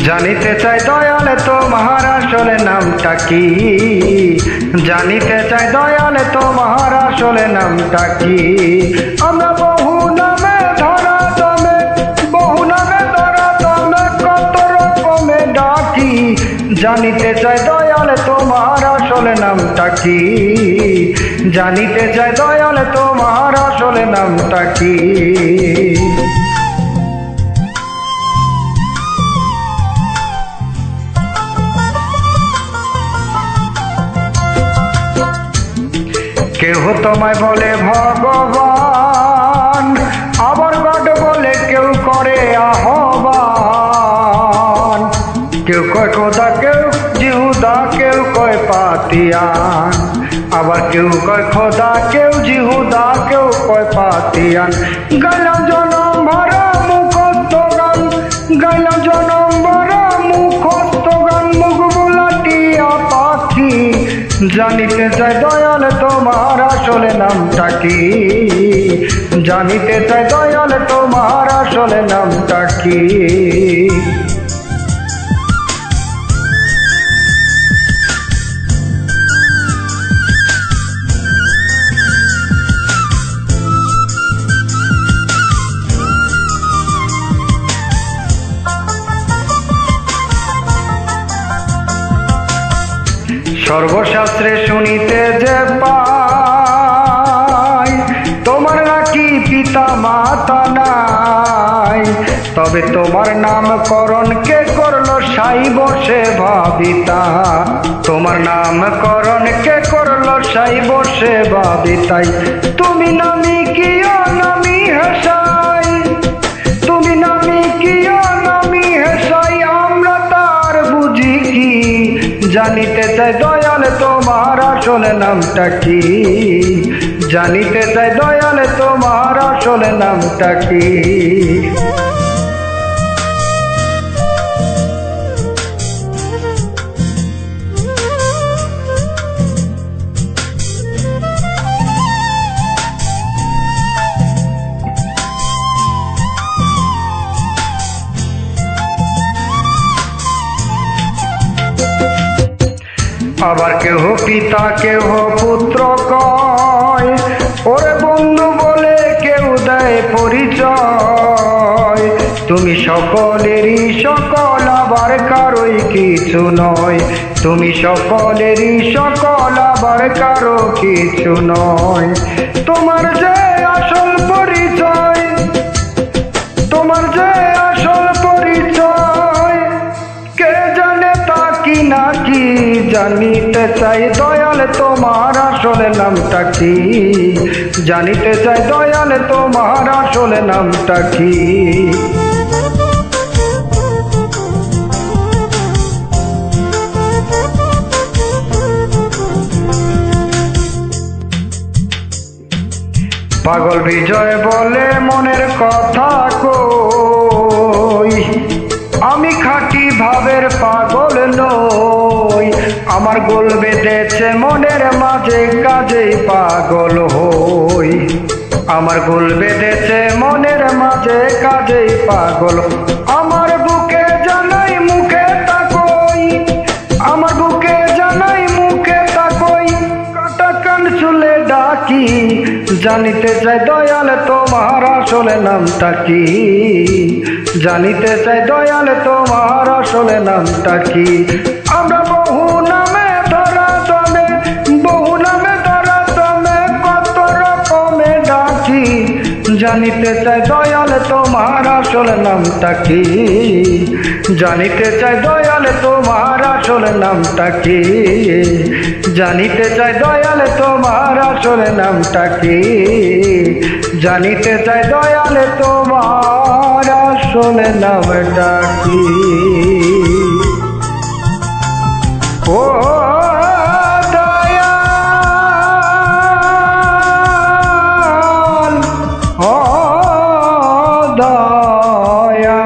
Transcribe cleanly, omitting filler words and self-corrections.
জানিতে চাই দয়াল তোমার আসলে নামটা কি? জানিতে চাই দয়াল তোমার আসলে নামটা কি? আমরা বহু নামে ধরা দমে, বহু নামে ধরা দমে কত রকমে ডাকি। জানিতে চাই দয়াল তোমার আসলে নামটা কি? জানিতে চাই দয়াল তোমার আসলে নামটা কি? কেহ তোমায় বলে ভগবান, আবার গড বলে কেউ করে আহ্বান। কেউ কয় খোদা, কেউ জিহুদা, কেউ কয় পাতিয়ান। আবার কেউ কয় খোদা, কেউ জিহুদা, কেউ কয় পাতিয়ান। গাইলাম জনম ভরা মুখস্থ গান, গাইলাম জনম ভরা মুখস্থ গান, মুখ বোলাটিয়া পাখি। জানিতে চাই দয়াল তোমার আসলে নামটা কি? জানিতে চাই দয়াল তোমার আসলে নামটা কি? সর্বশাস্ত্রে শুনিতে যে পাই, তোমার নাকি পিতা মাতা নাই। তবে তোমার নামকরণ কে করলো সাই বসে ভাবিতা? তোমার নামকরণ কে করলো সাই বসে ভাবিতাই। তুমি নামি কি অনামি হেসাই, তুমি নামি কি অনামি হেসাই, আমরা তার বুঝি কি? জানিতে চাই দয়াল তোমার আসলে নামটা কি? জানিতে চাই দয়াল তোমার আসলে নামটা কি? আবার কেহ পিতা, কেহ পুত্র কয়, ওরে বন্ধু বলে কেউ দেয় পরিচয়। তুমি সকলেরই সকল, আবার কারোই কিছু নয়। তুমি সকলেরই সকল, আবার কারো কিছু নয়। তোমার যে আসল পরিচয়, তোমার যে আসল পরিচয়, কে জানে তা কি নাকি? জানিতে চাই দয়াল তোমার আসলে নামটা কি? জানিতে চাই দয়াল তোমার আসলে নামটা কি? পাগল বিজয় বলে মনের কথা কই, আমি খাঁটি ভাবের পাগল নই। আমার গোল বেঁধেছে মনের মাঝে, কাজেই পাগল হই। আমার গোল বেঁধেছে মনের মাঝে, কাজেই পাগল। আমার বুকে জানাই মুখে তাকই, আমার বুকে জানাই মুখে তাকই, কাটা কান চুলে ডাকি। জানিতে চাই দয়াল তোমার আসলে নামটা কি? জানিতে চাই দয়াল তোমার আসলে নামটা কি? আমরা বহু নামে ধরা দমে, বহু নামে ধরা দমে কত রকমে ডাকি। জানিতে চাই দয়াল তোমার আসলে নামটা কি? জানিতে চাই দয়াল তোমার আসলে নামটা কি? জানিতে চাই দয়াল তোমার আসলে নামটা কি? জানিতে চাই দয়াল তোমার আসলে নামটা কি? ও দয়াল, ও দয়াল।